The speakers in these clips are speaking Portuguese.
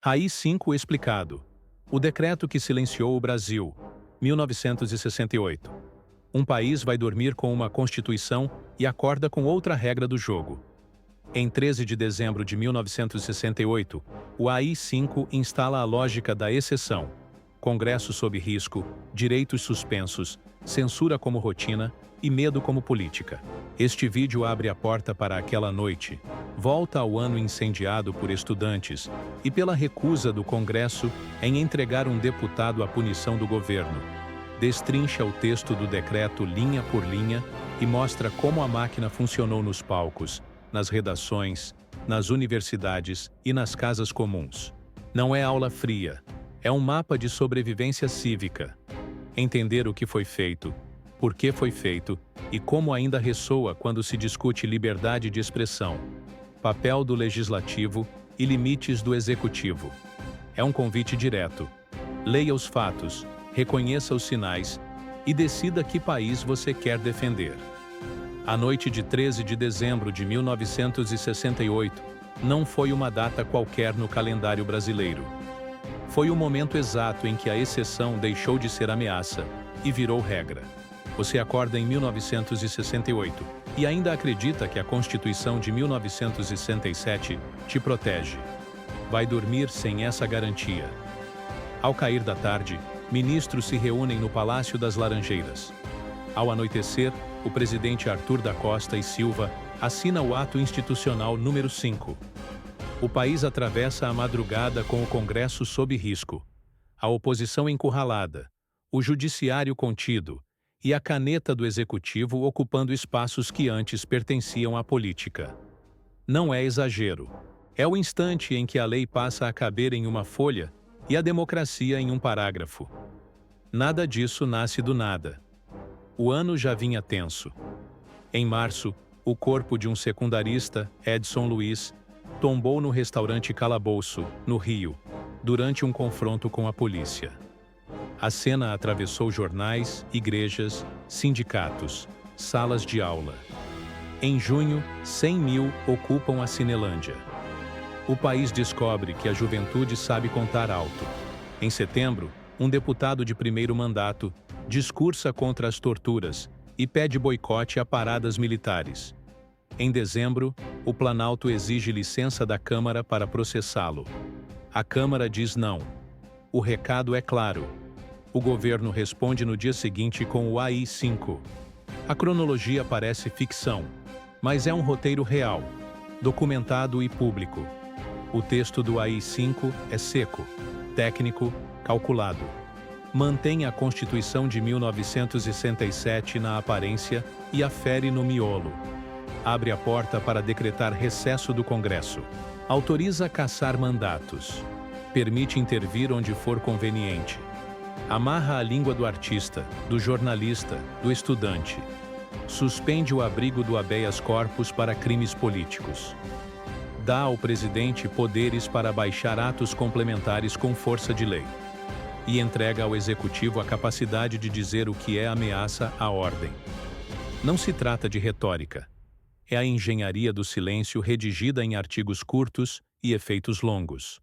AI-5 explicado. O decreto que silenciou o Brasil, 1968. Um país vai dormir com uma Constituição e acorda com outra regra do jogo. Em 13 de dezembro de 1968, o AI-5 instala a lógica da exceção. Congresso sob risco, direitos suspensos, censura como rotina e medo como política. Este vídeo abre a porta para aquela noite. Volta ao ano incendiado por estudantes e pela recusa do Congresso em entregar um deputado à punição do governo. Destrincha o texto do decreto linha por linha e mostra como a máquina funcionou nos palcos, nas redações, nas universidades e nas casas comuns. Não é aula fria, é um mapa de sobrevivência cívica. Entender o que foi feito, por que foi feito e como ainda ressoa quando se discute liberdade de expressão, papel do legislativo e limites do executivo. É um convite direto. Leia os fatos, reconheça os sinais e decida que país você quer defender. A noite de 13 de dezembro de 1968 não foi uma data qualquer no calendário brasileiro. Foi o momento exato em que a exceção deixou de ser ameaça e virou regra. Você acorda em 1968 e ainda acredita que a Constituição de 1967 te protege. Vai dormir sem essa garantia. Ao cair da tarde, ministros se reúnem no Palácio das Laranjeiras. Ao anoitecer, o presidente Arthur da Costa e Silva assina o ato institucional número 5. O país atravessa a madrugada com o Congresso sob risco, a oposição encurralada, o judiciário contido e a caneta do executivo ocupando espaços que antes pertenciam à política. Não é exagero. É o instante em que a lei passa a caber em uma folha e a democracia em um parágrafo. Nada disso nasce do nada. O ano já vinha tenso. Em março, o corpo de um secundarista, Edson Luiz, tombou no restaurante Calabouço, no Rio, durante um confronto com a polícia. A cena atravessou jornais, igrejas, sindicatos, salas de aula. Em junho, 100 mil ocupam a Cinelândia. O país descobre que a juventude sabe contar alto. Em setembro, um deputado de primeiro mandato discursa contra as torturas e pede boicote a paradas militares. Em dezembro, o Planalto exige licença da Câmara para processá-lo. A Câmara diz não. O recado é claro. O governo responde no dia seguinte com o AI-5. A cronologia parece ficção, mas é um roteiro real, documentado e público. O texto do AI-5 é seco, técnico, calculado. Mantém a Constituição de 1967 na aparência e a fere no miolo. Abre a porta para decretar recesso do Congresso. Autoriza cassar mandatos. Permite intervir onde for conveniente. Amarra a língua do artista, do jornalista, do estudante. Suspende o abrigo do habeas corpus para crimes políticos. Dá ao presidente poderes para baixar atos complementares com força de lei. E entrega ao executivo a capacidade de dizer o que é ameaça à ordem. Não se trata de retórica. É a engenharia do silêncio redigida em artigos curtos e efeitos longos.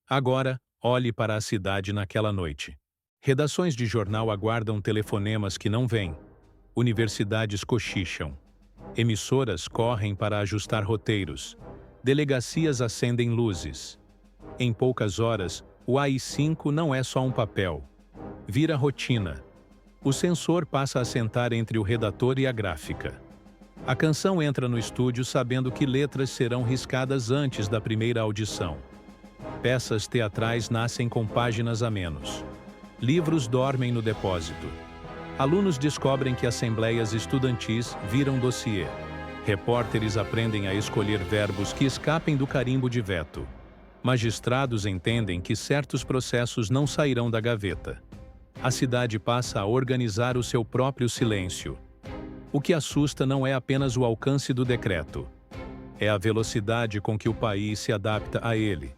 Agora, olhe para a cidade naquela noite. Redações de jornal aguardam telefonemas que não vêm. Universidades cochicham. Emissoras correm para ajustar roteiros. Delegacias acendem luzes. Em poucas horas, o AI-5 não é só um papel. Vira rotina. O censor passa a sentar entre o redator e a gráfica. A canção entra no estúdio sabendo que letras serão riscadas antes da primeira audição. Peças teatrais nascem com páginas a menos. Livros dormem no depósito. Alunos descobrem que assembleias estudantis viram dossiê. Repórteres aprendem a escolher verbos que escapem do carimbo de veto. Magistrados entendem que certos processos não sairão da gaveta. A cidade passa a organizar o seu próprio silêncio. O que assusta não é apenas o alcance do decreto. É a velocidade com que o país se adapta a ele.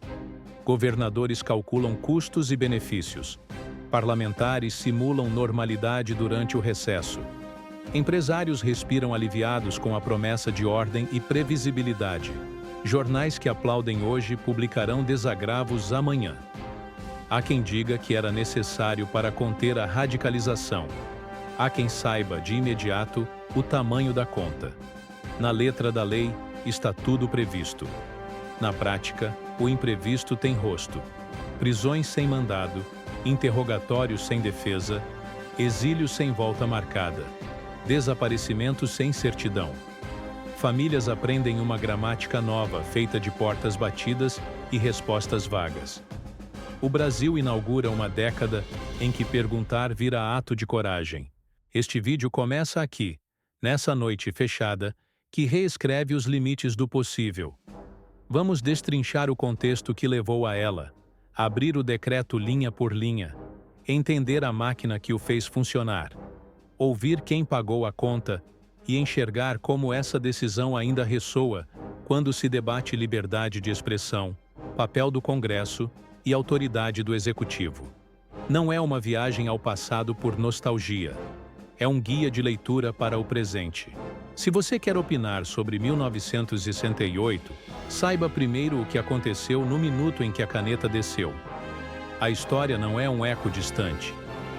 Governadores calculam custos e benefícios. Parlamentares simulam normalidade durante o recesso. Empresários respiram aliviados com a promessa de ordem e previsibilidade. Jornais que aplaudem hoje publicarão desagravos amanhã. Há quem diga que era necessário para conter a radicalização. Há quem saiba, de imediato, o tamanho da conta. Na letra da lei, está tudo previsto. Na prática, o imprevisto tem rosto. Prisões sem mandado, interrogatórios sem defesa, exílio sem volta marcada, desaparecimentos sem certidão. Famílias aprendem uma gramática nova, feita de portas batidas e respostas vagas. O Brasil inaugura uma década em que perguntar vira ato de coragem. Este vídeo começa aqui, nessa noite fechada, que reescreve os limites do possível. Vamos destrinchar o contexto que levou a ela, abrir o decreto linha por linha, entender a máquina que o fez funcionar, ouvir quem pagou a conta e enxergar como essa decisão ainda ressoa quando se debate liberdade de expressão, papel do Congresso e autoridade do Executivo. Não é uma viagem ao passado por nostalgia. É um guia de leitura para o presente. Se você quer opinar sobre 1968, saiba primeiro o que aconteceu no minuto em que a caneta desceu. A história não é um eco distante.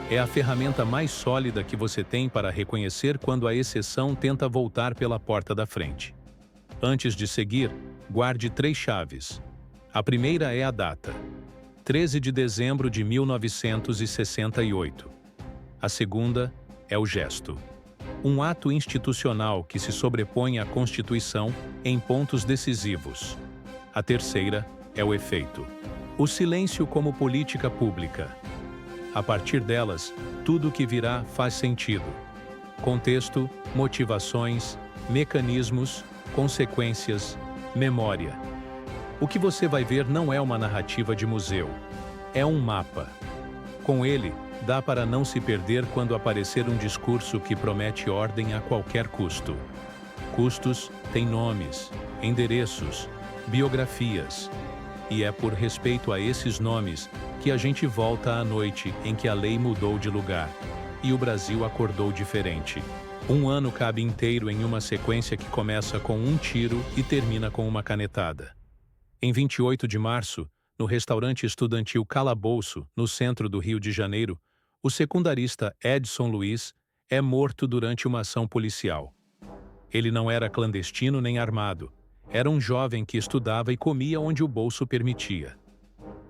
É a ferramenta mais sólida que você tem para reconhecer quando a exceção tenta voltar pela porta da frente. Antes de seguir, guarde 3 chaves. A primeira é a data: 13 de dezembro de 1968. A segunda é o gesto. Um ato institucional que se sobrepõe à Constituição em pontos decisivos. A terceira é o efeito. O silêncio como política pública. A partir delas, tudo o que virá faz sentido. Contexto, motivações, mecanismos, consequências, memória. O que você vai ver não é uma narrativa de museu. É um mapa. Com ele, dá para não se perder quando aparecer um discurso que promete ordem a qualquer custo. Custos têm nomes, endereços, biografias. E é por respeito a esses nomes que a gente volta à noite em que a lei mudou de lugar e o Brasil acordou diferente. Um ano cabe inteiro em uma sequência que começa com um tiro e termina com uma canetada. Em 28 de março, no restaurante estudantil Calabouço, no centro do Rio de Janeiro, o secundarista Edson Luiz é morto durante uma ação policial. Ele não era clandestino nem armado. Era um jovem que estudava e comia onde o bolso permitia.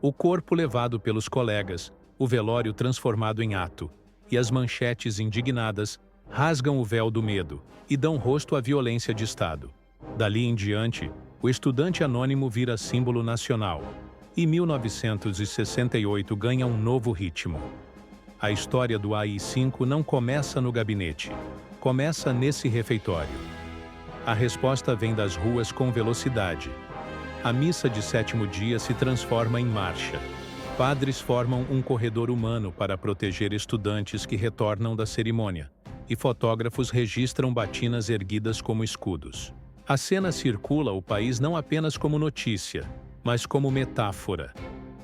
O corpo levado pelos colegas, o velório transformado em ato, e as manchetes indignadas rasgam o véu do medo e dão rosto à violência de Estado. Dali em diante, o estudante anônimo vira símbolo nacional, e 1968 ganha um novo ritmo. A história do AI-5 não começa no gabinete, começa nesse refeitório. A resposta vem das ruas com velocidade. A missa de 7º dia se transforma em marcha. Padres formam um corredor humano para proteger estudantes que retornam da cerimônia, e fotógrafos registram batinas erguidas como escudos. A cena circula o país não apenas como notícia, mas como metáfora.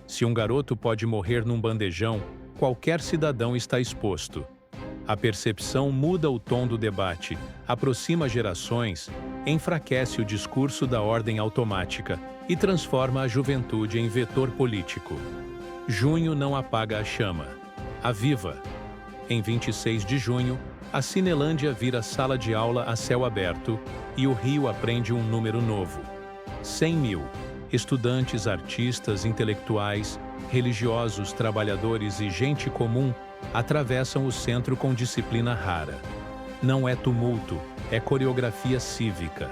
Se um garoto pode morrer num bandejão, qualquer cidadão está exposto. A percepção muda o tom do debate, aproxima gerações, enfraquece o discurso da ordem automática e transforma a juventude em vetor político. Junho não apaga a chama. Aviva! Em 26 de junho, a Cinelândia vira sala de aula a céu aberto e o Rio aprende um número novo. 100 mil. Estudantes, artistas, intelectuais, religiosos, trabalhadores e gente comum atravessam o centro com disciplina rara. Não é tumulto, é coreografia cívica.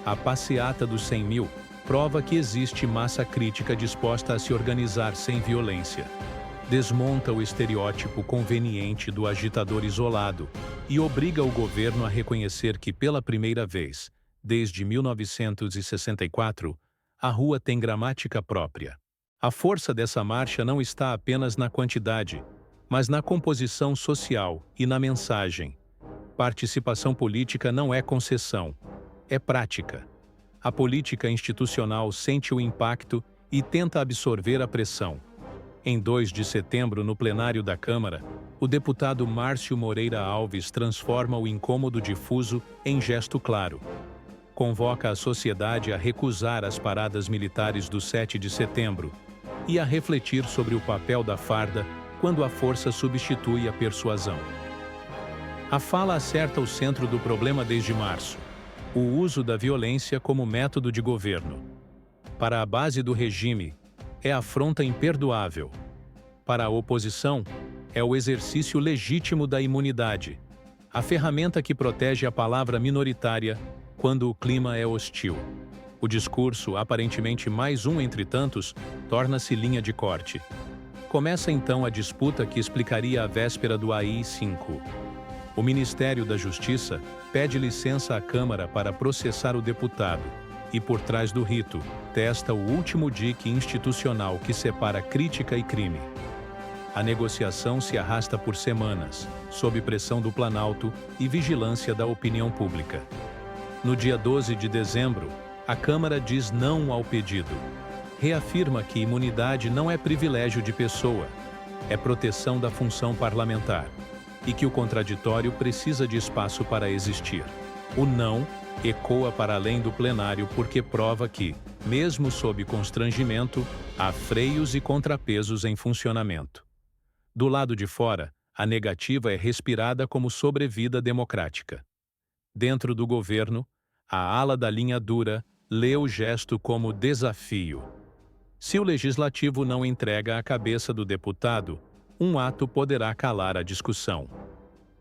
A passeata dos 100 mil prova que existe massa crítica disposta a se organizar sem violência. Desmonta o estereótipo conveniente do agitador isolado e obriga o governo a reconhecer que, pela primeira vez, desde 1964, a rua tem gramática própria. A força dessa marcha não está apenas na quantidade, mas na composição social e na mensagem. Participação política não é concessão, é prática. A política institucional sente o impacto e tenta absorver a pressão. Em 2 de setembro, no plenário da Câmara, o deputado Márcio Moreira Alves transforma o incômodo difuso em gesto claro. convoca a sociedade a recusar as paradas militares do 7 de setembro e a refletir sobre o papel da farda quando a força substitui a persuasão. A fala acerta o centro do problema desde março: o uso da violência como método de governo. Para a base do regime, é afronta imperdoável. Para a oposição, é o exercício legítimo da imunidade, a ferramenta que protege a palavra minoritária quando o clima é hostil. O discurso, aparentemente mais um entre tantos, torna-se linha de corte. Começa então a disputa que explicaria a véspera do AI-5. O Ministério da Justiça pede licença à Câmara para processar o deputado e, por trás do rito, testa o último dique institucional que separa crítica e crime. A negociação se arrasta por semanas, sob pressão do Planalto e vigilância da opinião pública. No dia 12 de dezembro, a Câmara diz não ao pedido. Reafirma que imunidade não é privilégio de pessoa, é proteção da função parlamentar, e que o contraditório precisa de espaço para existir. O não ecoa para além do plenário porque prova que, mesmo sob constrangimento, há freios e contrapesos em funcionamento. Do lado de fora, a negativa é respirada como sobrevida democrática. Dentro do governo, a ala da linha dura lê o gesto como desafio. Se o legislativo não entrega a cabeça do deputado, um ato poderá calar a discussão.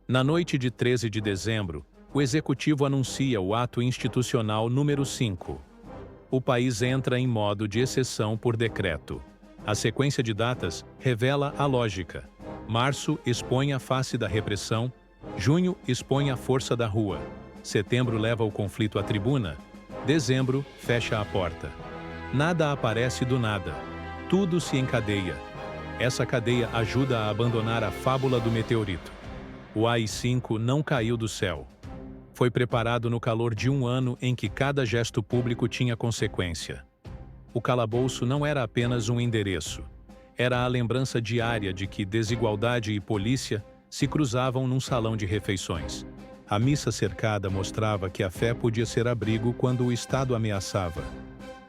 Na noite de 13 de dezembro, o Executivo anuncia o ato institucional número 5. O país entra em modo de exceção por decreto. A sequência de datas revela a lógica. Março expõe a face da repressão, junho expõe a força da rua, setembro leva o conflito à tribuna, dezembro fecha a porta. Nada aparece do nada. Tudo se encadeia. Essa cadeia ajuda a abandonar a fábula do meteorito. O AI-5 não caiu do céu. Foi preparado no calor de um ano em que cada gesto público tinha consequência. O calabouço não era apenas um endereço. Era a lembrança diária de que desigualdade e polícia se cruzavam num salão de refeições. A missa cercada mostrava que a fé podia ser abrigo quando o Estado ameaçava.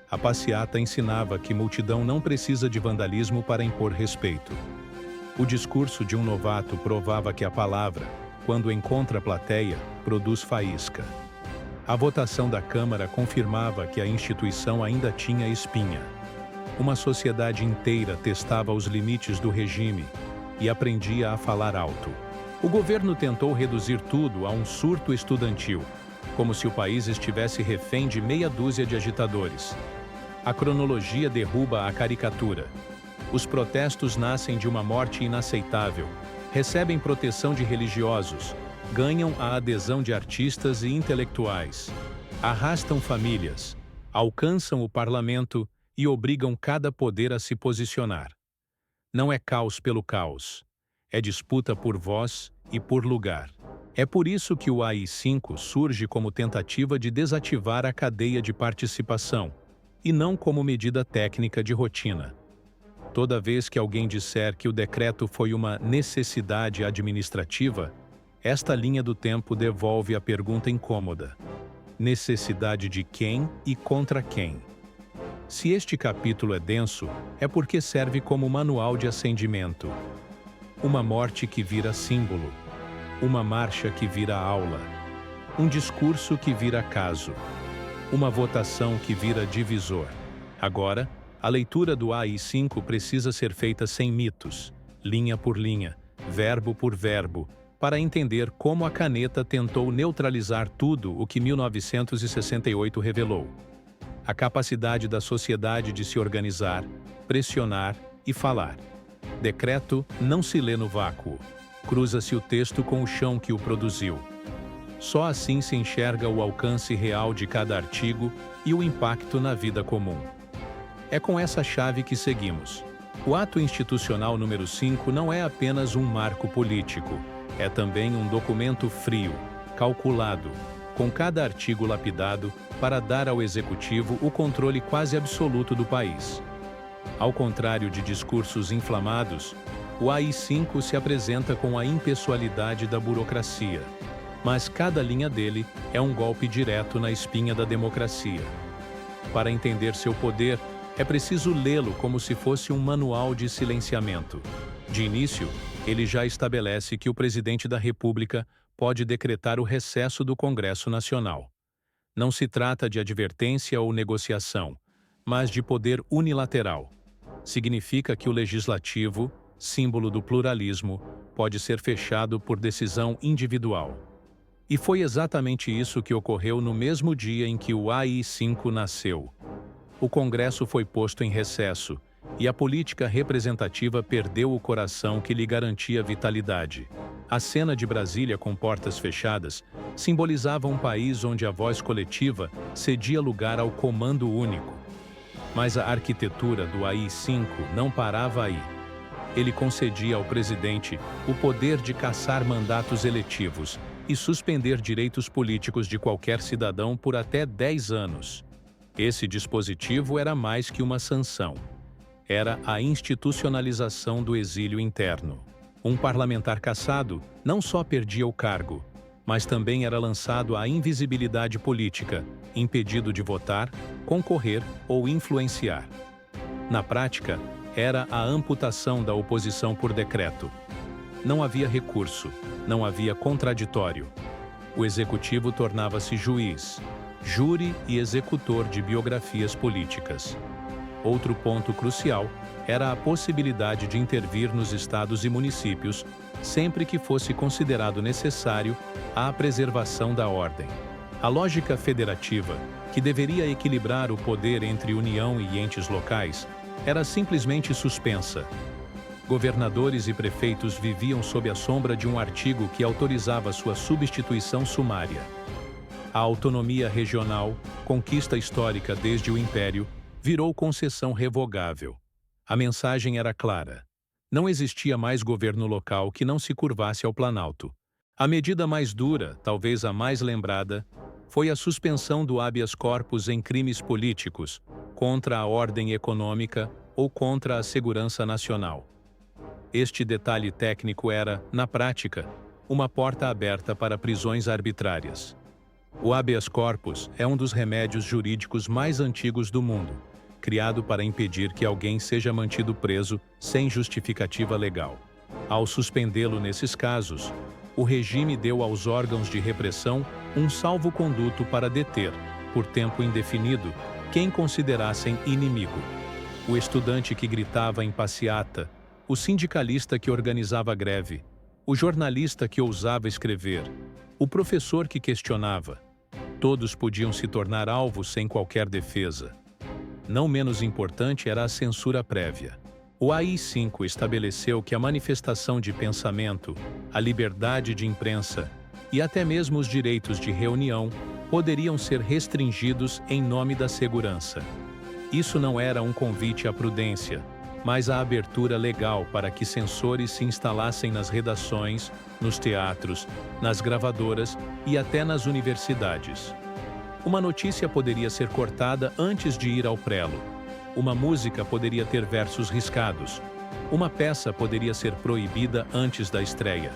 A passeata ensinava que multidão não precisa de vandalismo para impor respeito. O discurso de um novato provava que a palavra, quando encontra a plateia, produz faísca. A votação da Câmara confirmava que a instituição ainda tinha espinha. Uma sociedade inteira testava os limites do regime e aprendia a falar alto. O governo tentou reduzir tudo a um surto estudantil, como se o país estivesse refém de meia dúzia de agitadores. A cronologia derruba a caricatura. Os protestos nascem de uma morte inaceitável, recebem proteção de religiosos, ganham a adesão de artistas e intelectuais, arrastam famílias, alcançam o parlamento e obrigam cada poder a se posicionar. Não é caos pelo caos, é disputa por voz e por lugar. É por isso que o AI-5 surge como tentativa de desativar a cadeia de participação, e não como medida técnica de rotina. Toda vez que alguém disser que o decreto foi uma necessidade administrativa, esta linha do tempo devolve a pergunta incômoda: necessidade de quem e contra quem? Se este capítulo é denso, é porque serve como manual de acendimento. Uma morte que vira símbolo, uma marcha que vira aula, um discurso que vira caso, uma votação que vira divisor. Agora, a leitura do AI-5 precisa ser feita sem mitos, linha por linha, verbo por verbo, para entender como a caneta tentou neutralizar tudo o que 1968 revelou. A capacidade da sociedade de se organizar, pressionar e falar. Decreto não se lê no vácuo. Cruza-se o texto com o chão que o produziu. Só assim se enxerga o alcance real de cada artigo e o impacto na vida comum. É com essa chave que seguimos. O ato institucional número 5 não é apenas um marco político, é também um documento frio, calculado, com cada artigo lapidado para dar ao Executivo o controle quase absoluto do país. Ao contrário de discursos inflamados, o AI-5 se apresenta com a impessoalidade da burocracia. mas cada linha dele é um golpe direto na espinha da democracia. Para entender seu poder, é preciso lê-lo como se fosse um manual de silenciamento. De início, ele já estabelece que o presidente da República pode decretar o recesso do Congresso Nacional. Não se trata de advertência ou negociação, mas de poder unilateral. Significa que o legislativo, símbolo do pluralismo, pode ser fechado por decisão individual. E foi exatamente isso que ocorreu no mesmo dia em que o AI-5 nasceu. O Congresso foi posto em recesso, e a política representativa perdeu o coração que lhe garantia vitalidade. A cena de Brasília com portas fechadas simbolizava um país onde a voz coletiva cedia lugar ao comando único. Mas a arquitetura do AI-5 não parava aí. Ele concedia ao presidente o poder de cassar mandatos eletivos e suspender direitos políticos de qualquer cidadão por até 10 anos. Esse dispositivo era mais que uma sanção. Era a institucionalização do exílio interno. Um parlamentar cassado não só perdia o cargo, mas também era lançado à invisibilidade política, impedido de votar, concorrer ou influenciar. Na prática, era a amputação da oposição por decreto. Não havia recurso, não havia contraditório. O executivo tornava-se juiz, júri e executor de biografias políticas. Outro ponto crucial era a possibilidade de intervir nos estados e municípios sempre que fosse considerado necessário à preservação da ordem. A lógica federativa, que deveria equilibrar o poder entre União e entes locais, era simplesmente suspensa. Governadores e prefeitos viviam sob a sombra de um artigo que autorizava sua substituição sumária. A autonomia regional, conquista histórica desde o Império, virou concessão revogável. A mensagem era clara. Não existia mais governo local que não se curvasse ao Planalto. A medida mais dura, talvez a mais lembrada, foi a suspensão do habeas corpus em crimes políticos, contra a ordem econômica ou contra a segurança nacional. Este detalhe técnico era, na prática, uma porta aberta para prisões arbitrárias. O habeas corpus é um dos remédios jurídicos mais antigos do mundo, criado para impedir que alguém seja mantido preso sem justificativa legal. Ao suspendê-lo nesses casos, o regime deu aos órgãos de repressão um salvo-conduto para deter, por tempo indefinido, quem considerassem inimigo. O estudante que gritava em passeata, o sindicalista que organizava greve, o jornalista que ousava escrever, o professor que questionava. Todos podiam se tornar alvos sem qualquer defesa. Não menos importante era a censura prévia. O AI-5 estabeleceu que a manifestação de pensamento, a liberdade de imprensa e até mesmo os direitos de reunião poderiam ser restringidos em nome da segurança. Isso não era um convite à prudência, mas a abertura legal para que censores se instalassem nas redações, nos teatros, nas gravadoras e até nas universidades. Uma notícia poderia ser cortada antes de ir ao prelo. Uma música poderia ter versos riscados. Uma peça poderia ser proibida antes da estreia.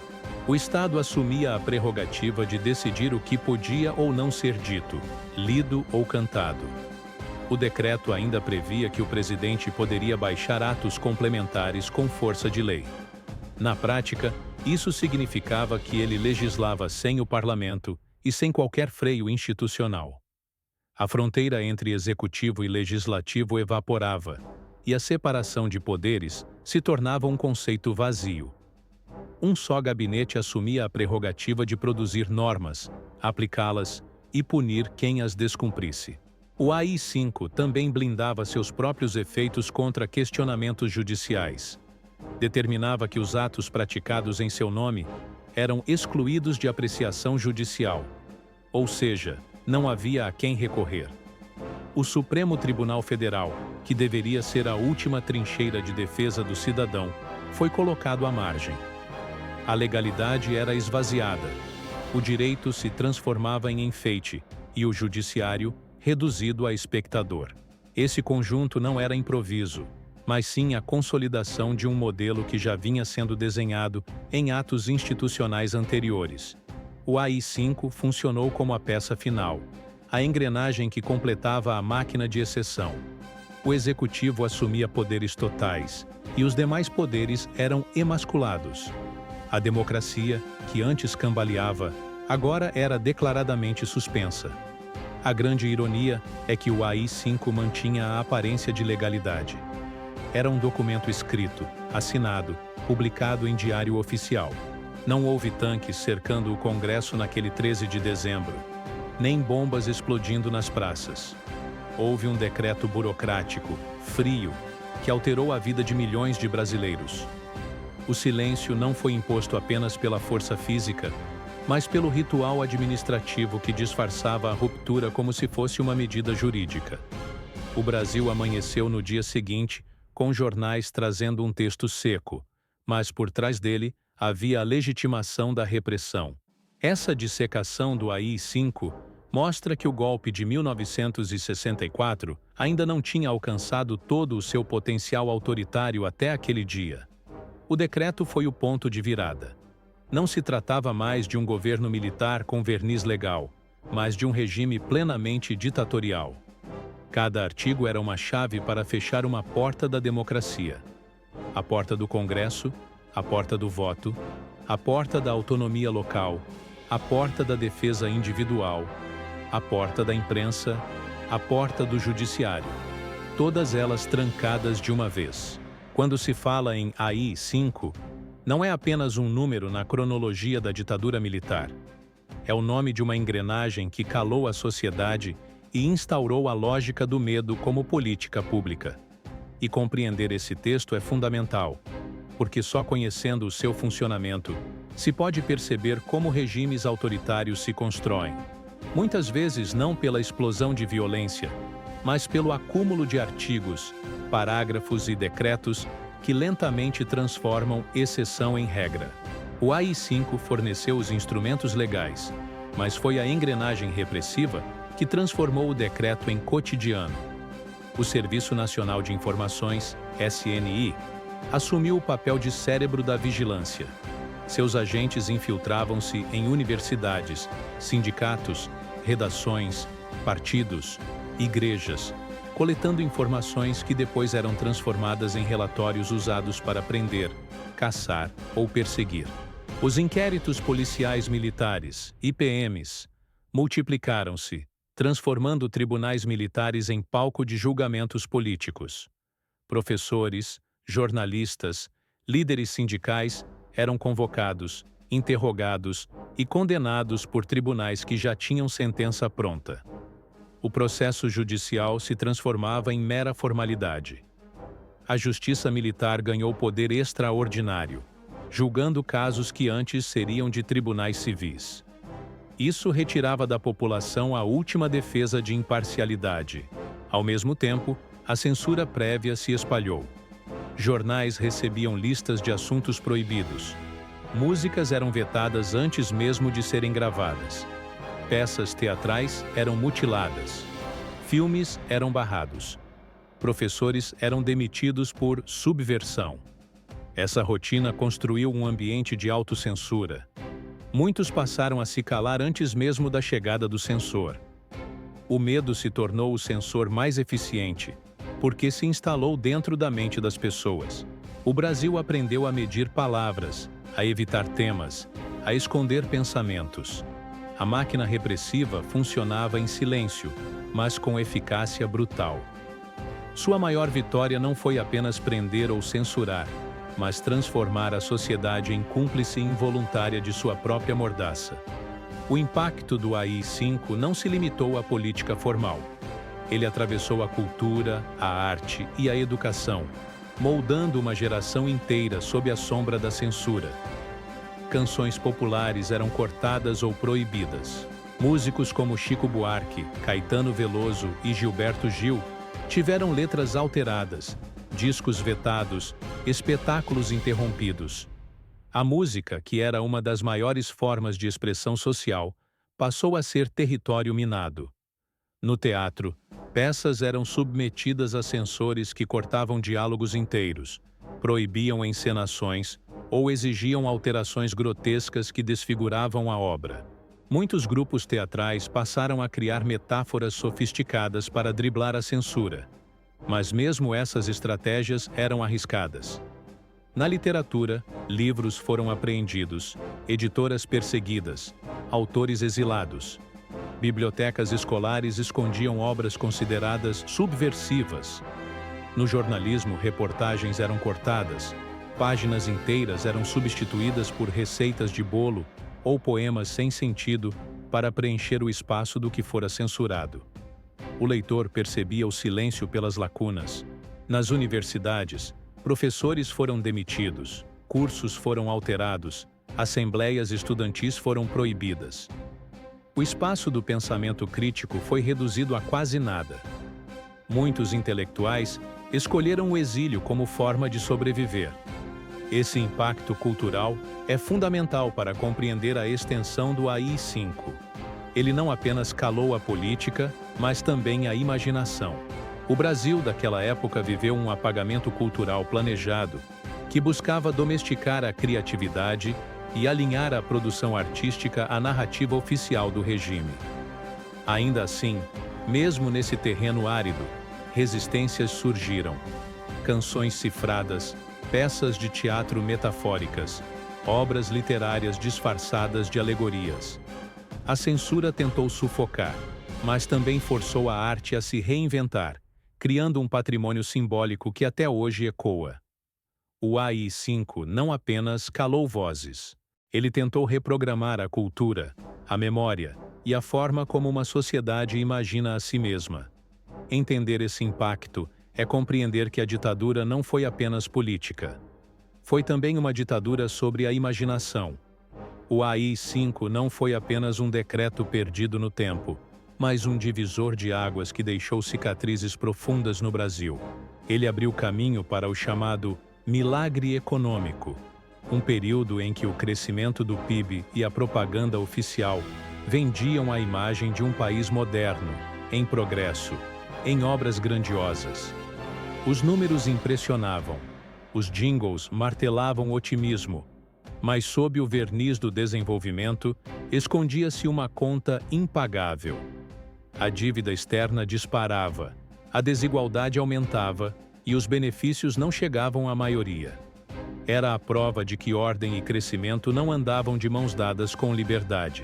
O Estado assumia a prerrogativa de decidir o que podia ou não ser dito, lido ou cantado. O decreto ainda previa que o presidente poderia baixar atos complementares com força de lei. Na prática, isso significava que ele legislava sem o parlamento e sem qualquer freio institucional. A fronteira entre executivo e legislativo evaporava, e a separação de poderes se tornava um conceito vazio. Um só gabinete assumia a prerrogativa de produzir normas, aplicá-las e punir quem as descumprisse. O AI-5 também blindava seus próprios efeitos contra questionamentos judiciais. Determinava que os atos praticados em seu nome eram excluídos de apreciação judicial, ou seja, não havia a quem recorrer. O Supremo Tribunal Federal, que deveria ser a última trincheira de defesa do cidadão, foi colocado à margem. A legalidade era esvaziada, o direito se transformava em enfeite e o judiciário reduzido a espectador. Esse conjunto não era improviso, mas sim a consolidação de um modelo que já vinha sendo desenhado em atos institucionais anteriores. O AI-5 funcionou como a peça final, a engrenagem que completava a máquina de exceção. O executivo assumia poderes totais, e os demais poderes eram emasculados. A democracia, que antes cambaleava, agora era declaradamente suspensa. A grande ironia é que o AI-5 mantinha a aparência de legalidade. Era um documento escrito, assinado, publicado em diário oficial. Não houve tanques cercando o Congresso naquele 13 de dezembro, nem bombas explodindo nas praças. Houve um decreto burocrático, frio, que alterou a vida de milhões de brasileiros. O silêncio não foi imposto apenas pela força física, mas pelo ritual administrativo que disfarçava a ruptura como se fosse uma medida jurídica. O Brasil amanheceu no dia seguinte, com jornais trazendo um texto seco, mas por trás dele havia a legitimação da repressão. Essa dissecação do AI-5 mostra que o golpe de 1964 ainda não tinha alcançado todo o seu potencial autoritário até aquele dia. O decreto foi o ponto de virada. Não se tratava mais de um governo militar com verniz legal, mas de um regime plenamente ditatorial. Cada artigo era uma chave para fechar uma porta da democracia. A porta do Congresso, a porta do voto, a porta da autonomia local, a porta da defesa individual, a porta da imprensa, a porta do judiciário. Todas elas trancadas de uma vez. Quando se fala em AI-5, não é apenas um número na cronologia da ditadura militar. É o nome de uma engrenagem que calou a sociedade e instaurou a lógica do medo como política pública. E compreender esse texto é fundamental, porque só conhecendo o seu funcionamento se pode perceber como regimes autoritários se constroem. Muitas vezes não pela explosão de violência, mas pelo acúmulo de artigos, parágrafos e decretos que lentamente transformam exceção em regra. O AI-5 forneceu os instrumentos legais, mas foi a engrenagem repressiva que transformou o decreto em cotidiano. O Serviço Nacional de Informações, SNI, assumiu o papel de cérebro da vigilância. Seus agentes infiltravam-se em universidades, sindicatos, redações, partidos, igrejas, coletando informações que depois eram transformadas em relatórios usados para prender, caçar ou perseguir. Os inquéritos policiais militares, IPMs, multiplicaram-se, transformando tribunais militares em palco de julgamentos políticos. Professores, jornalistas, líderes sindicais eram convocados, interrogados e condenados por tribunais que já tinham sentença pronta. O processo judicial se transformava em mera formalidade. A justiça militar ganhou poder extraordinário, julgando casos que antes seriam de tribunais civis. Isso retirava da população a última defesa de imparcialidade. Ao mesmo tempo, a censura prévia se espalhou. Jornais recebiam listas de assuntos proibidos. Músicas eram vetadas antes mesmo de serem gravadas. Peças teatrais eram mutiladas. Filmes eram barrados. Professores eram demitidos por subversão. Essa rotina construiu um ambiente de autocensura. Muitos passaram a se calar antes mesmo da chegada do censor. O medo se tornou o censor mais eficiente, porque se instalou dentro da mente das pessoas. O Brasil aprendeu a medir palavras, a evitar temas, a esconder pensamentos. A máquina repressiva funcionava em silêncio, mas com eficácia brutal. Sua maior vitória não foi apenas prender ou censurar, mas transformar a sociedade em cúmplice involuntária de sua própria mordaça. O impacto do AI-5 não se limitou à política formal. Ele atravessou a cultura, a arte e a educação, moldando uma geração inteira sob a sombra da censura. Canções populares eram cortadas ou proibidas. Músicos como Chico Buarque, Caetano Veloso e Gilberto Gil tiveram letras alteradas, discos vetados, espetáculos interrompidos. A música, que era uma das maiores formas de expressão social, passou a ser território minado. No teatro, peças eram submetidas a censores que cortavam diálogos inteiros, proibiam encenações ou exigiam alterações grotescas que desfiguravam a obra. Muitos grupos teatrais passaram a criar metáforas sofisticadas para driblar a censura. Mas mesmo essas estratégias eram arriscadas. Na literatura, livros foram apreendidos, editoras perseguidas, autores exilados. Bibliotecas escolares escondiam obras consideradas subversivas. No jornalismo, reportagens eram cortadas, páginas inteiras eram substituídas por receitas de bolo ou poemas sem sentido para preencher o espaço do que fora censurado. O leitor percebia o silêncio pelas lacunas. Nas universidades, professores foram demitidos, cursos foram alterados, assembleias estudantis foram proibidas. O espaço do pensamento crítico foi reduzido a quase nada. Muitos intelectuais escolheram o exílio como forma de sobreviver. Esse impacto cultural é fundamental para compreender a extensão do AI-5. Ele não apenas calou a política, mas também a imaginação. O Brasil daquela época viveu um apagamento cultural planejado, que buscava domesticar a criatividade e alinhar a produção artística à narrativa oficial do regime. Ainda assim, mesmo nesse terreno árido, resistências surgiram. Canções cifradas, peças de teatro metafóricas, obras literárias disfarçadas de alegorias. A censura tentou sufocar, mas também forçou a arte a se reinventar, criando um patrimônio simbólico que até hoje ecoa. O AI-5 não apenas calou vozes. Ele tentou reprogramar a cultura, a memória e a forma como uma sociedade imagina a si mesma. Entender esse impacto é compreender que a ditadura não foi apenas política. Foi também uma ditadura sobre a imaginação. O AI-5 não foi apenas um decreto perdido no tempo, mas um divisor de águas que deixou cicatrizes profundas no Brasil. Ele abriu caminho para o chamado milagre econômico, um período em que o crescimento do PIB e a propaganda oficial vendiam a imagem de um país moderno, em progresso, em obras grandiosas. Os números impressionavam, os jingles martelavam otimismo, mas sob o verniz do desenvolvimento escondia-se uma conta impagável. A dívida externa disparava, a desigualdade aumentava e os benefícios não chegavam à maioria. Era a prova de que ordem e crescimento não andavam de mãos dadas com liberdade.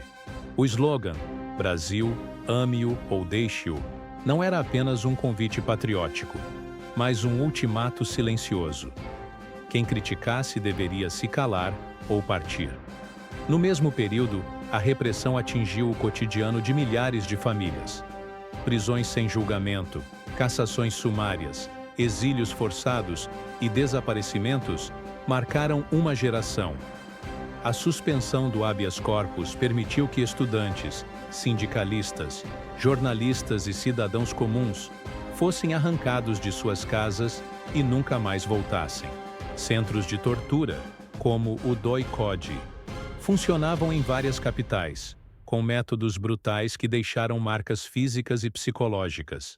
O slogan, Brasil, ame-o ou deixe-o, não era apenas um convite patriótico, mas um ultimato silencioso. Quem criticasse deveria se calar ou partir. No mesmo período, a repressão atingiu o cotidiano de milhares de famílias. Prisões sem julgamento, cassações sumárias, exílios forçados e desaparecimentos marcaram uma geração. A suspensão do habeas corpus permitiu que estudantes, sindicalistas, jornalistas e cidadãos comuns fossem arrancados de suas casas e nunca mais voltassem. Centros de tortura, como o DOI-CODE, funcionavam em várias capitais, com métodos brutais que deixaram marcas físicas e psicológicas.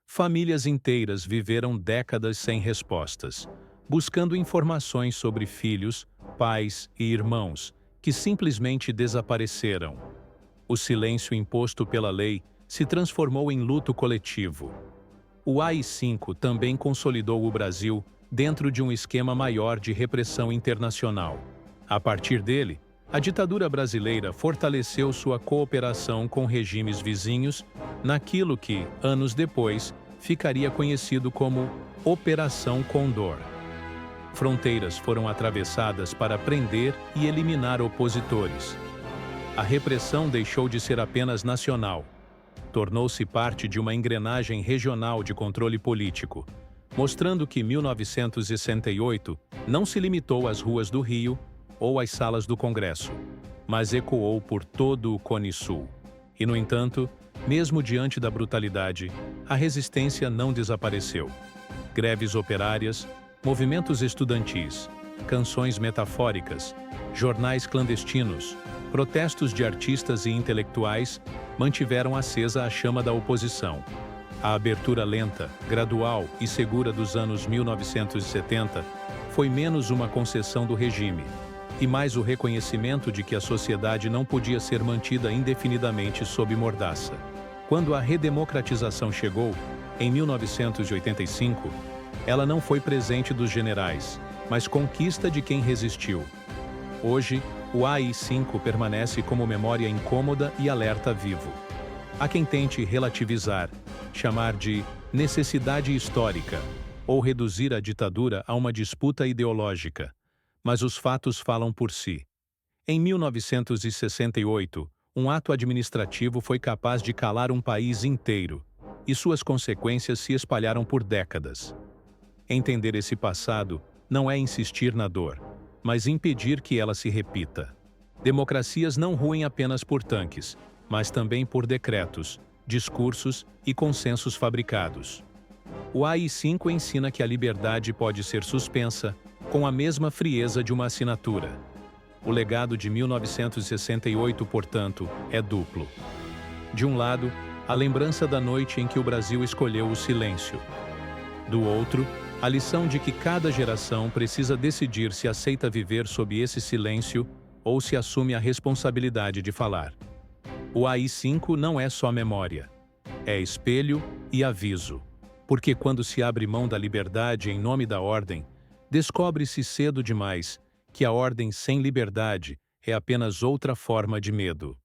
Famílias inteiras viveram décadas sem respostas, buscando informações sobre filhos, pais e irmãos que simplesmente desapareceram. O silêncio imposto pela lei se transformou em luto coletivo. O AI-5 também consolidou o Brasil dentro de um esquema maior de repressão internacional. A partir dele, a ditadura brasileira fortaleceu sua cooperação com regimes vizinhos naquilo que, anos depois, ficaria conhecido como Operação Condor. Fronteiras foram atravessadas para prender e eliminar opositores. A repressão deixou de ser apenas nacional. Tornou-se parte de uma engrenagem regional de controle político, mostrando que 1968 não se limitou às ruas do Rio ou às salas do Congresso, mas ecoou por todo o Cone Sul. E, no entanto, mesmo diante da brutalidade, a resistência não desapareceu. Greves operárias, movimentos estudantis, canções metafóricas, jornais clandestinos, protestos de artistas e intelectuais mantiveram acesa a chama da oposição. A abertura lenta, gradual e segura dos anos 1970 foi menos uma concessão do regime e mais o reconhecimento de que a sociedade não podia ser mantida indefinidamente sob mordaça. Quando a redemocratização chegou, em 1985, ela não foi presente dos generais, mas conquista de quem resistiu. Hoje, o AI-5 permanece como memória incômoda e alerta vivo. Há quem tente relativizar, chamar de necessidade histórica, ou reduzir a ditadura a uma disputa ideológica. Mas os fatos falam por si. Em 1968, um ato administrativo foi capaz de calar um país inteiro, e suas consequências se espalharam por décadas. Entender esse passado não é insistir na dor, mas impedir que ela se repita. Democracias não ruem apenas por tanques, mas também por decretos, discursos e consensos fabricados. O AI-5 ensina que a liberdade pode ser suspensa com a mesma frieza de uma assinatura. O legado de 1968, portanto, é duplo. De um lado, a lembrança da noite em que o Brasil escolheu o silêncio. Do outro, a lição de que cada geração precisa decidir se aceita viver sob esse silêncio ou se assume a responsabilidade de falar. O AI-5 não é só memória. É espelho e aviso. Porque quando se abre mão da liberdade em nome da ordem, descobre-se cedo demais que a ordem sem liberdade é apenas outra forma de medo.